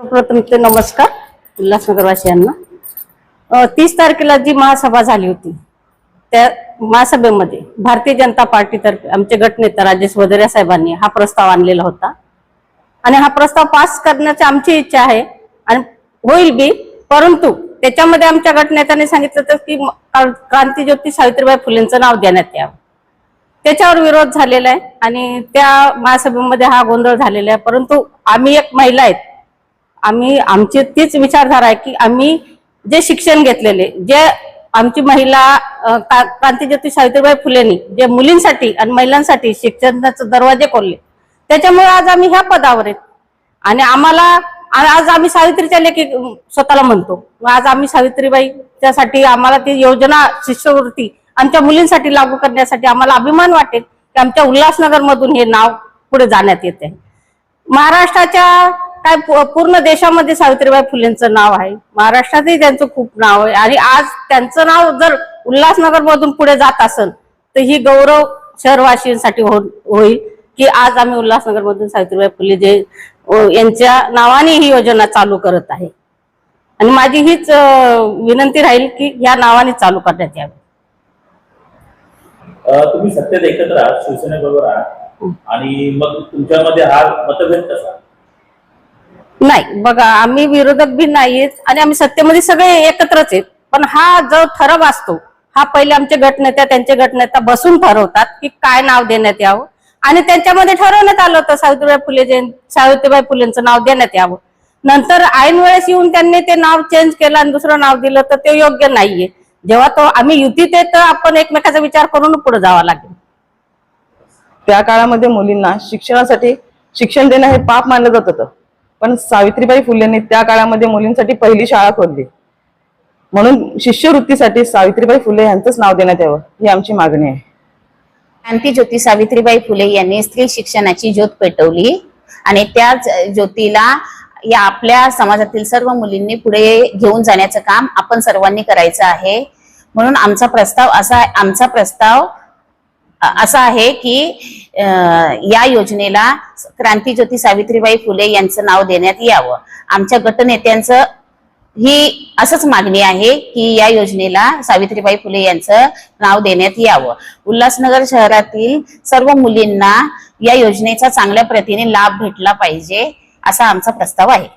प्रथम ते नमस्कार उल्हासनगरवासियांना। 30 तारखेला जी महासभा झाली होती त्या महासभेमध्ये भारतीय जनता पार्टीतर्फे आमचे गटनेता राजेश वदरे साहेबांनी हा प्रस्ताव आणलेला होता आणि हा प्रस्ताव पास करण्याची आमची इच्छा आहे आणि होईल बी। परंतु त्याच्यामध्ये आमच्या गटनेत्याने सांगितलं होतं की क्रांतीज्योती सावित्रीबाई फुलेंचं नाव देण्यात यावं। त्याच्यावर विरोध झालेला आहे आणि त्या महासभेमध्ये हा गोंधळ झालेला आहे। परंतु आम्ही एक महिला आहेत, आम्ही आमची तीच विचारधारा आहे की आम्ही जे शिक्षण घेतलेले, जे आमची महिला क्रांतीज्योती सावित्रीबाई फुलेंनी जे मुलींसाठी आणि महिलांसाठी शिक्षणाचे दरवाजे खोलले, त्याच्यामुळे आज आम्ही ह्या पदावर आहेत आणि आम्हाला आज आम्ही सावित्रीच्या लेखी स्वतःला म्हणतो। आज आम्ही सावित्रीबाईच्यासाठी आम्हाला ती योजना शिष्यवृत्ती आमच्या मुलींसाठी लागू करण्यासाठी आम्हाला अभिमान वाटेल की आमच्या उल्हासनगर मधून हे नाव पुढे जाण्यात येते। महाराष्ट्राच्या काय पूर्ण देशामध्ये सावित्रीबाई फुलेंचं नाव आहे, महाराष्ट्रातही त्यांचं खूप नाव आहे आणि आज त्यांचं नाव जर उल्हासनगर मधून पुढे जात असेल तर ही गौरव शहरवासियांसाठी होईल की आज आम्ही उल्हासनगर मधून सावित्रीबाई फुले जे यांच्या नावाने ही योजना चालू करत आहे आणि माझी हीच विनंती राहील की या नावाने चालू करण्यात यावे। तुम्ही सत्तेत एकत्र आहात, शिवसेनेबरोबर आहात आणि मग तुमच्यामध्ये हा मतभेद कसा? नाही बघा, आम्ही विरोधक भी नाहीयेत आणि आम्ही सत्तेमध्ये सगळे एकत्रच आहेत, पण हा जो ठराव असतो हा पहिले आमचे गटनेत्या त्यांचे गटनेता बसून ठरवतात की काय नाव देण्यात यावं आणि त्यांच्यामध्ये ठरवण्यात आलं होतं सावित्रीबाई फुलेंचं नाव देण्यात यावं। नंतर ऐन वेळेस येऊन त्यांनी ते नाव चेंज केलं आणि दुसरं नाव दिलं तर ते योग्य नाहीये। जेव्हा तो आम्ही युतीत आहे तर आपण एकमेकाचा विचार करून पुढे जावं लागेल। त्या काळामध्ये मुलींना शिक्षणासाठी शिक्षण देणं हे पाप मानलं जात होतं, पण सावित्रीबाई फुलेंनी त्या काळामध्ये मुलींसाठी पहिली शाळा खोलली, म्हणून शिष्यवृत्तीसाठी सावित्रीबाई फुले यांचंच नाव देण्यात यावं ही आमची मागणी आहे। क्रांतीज्योती सावित्रीबाई फुले यांनी स्त्री शिक्षणाची ज्योत पेटवली आणि त्याच ज्योतीला या आपल्या समाजातील सर्व मुलींनी पुढे घेऊन जाण्याचं काम आपण सर्वांनी करायचं आहे। म्हणून आमचा प्रस्ताव असा आहे की या योजनेला क्रांतीज्योती सावित्रीबाई फुले यांचं नाव देण्यात यावं। आमच्या गटनेत्यांचं ही असंच मागणी आहे की या योजनेला सावित्रीबाई फुले यांचं नाव देण्यात यावं। उल्हासनगर शहरातील सर्व मुलींना या योजनेचा चांगल्या प्रतीने लाभ भेटला पाहिजे असा आमचा प्रस्ताव आहे।